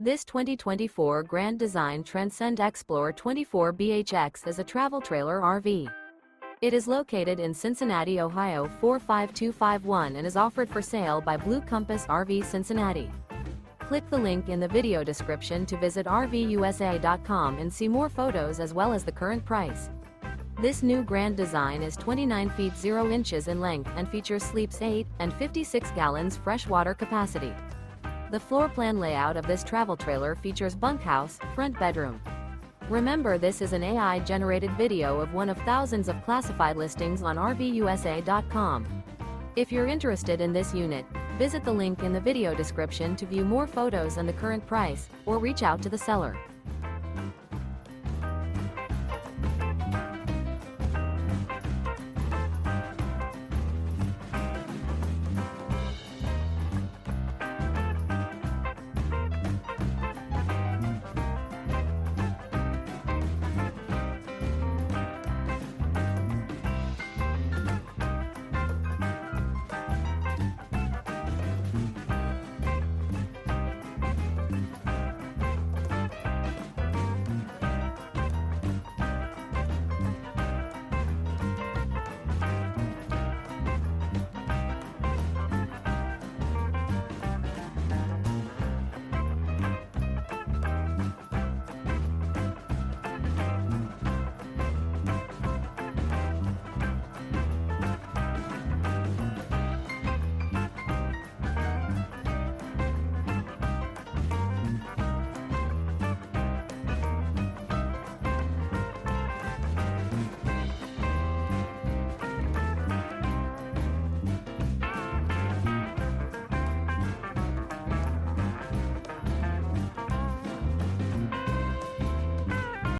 This 2024 Grand Design Transcend Xplor 24BHX is a travel trailer RV. It is located in Cincinnati, Ohio 45251 and is offered for sale by Blue Compass RV Cincinnati. Click the link in the video description to visit RVUSA.com and see more photos as well as the current price. This new Grand Design is 29 feet 0 inches in length and features sleeps 8 and 56 gallons fresh water capacity. The floor plan layout of this travel trailer features bunkhouse, front bedroom. Remember, this is an AI-generated video of one of thousands of classified listings on RVUSA.com. If you're interested in this unit, visit the link in the video description to view more photos and the current price, or reach out to the seller.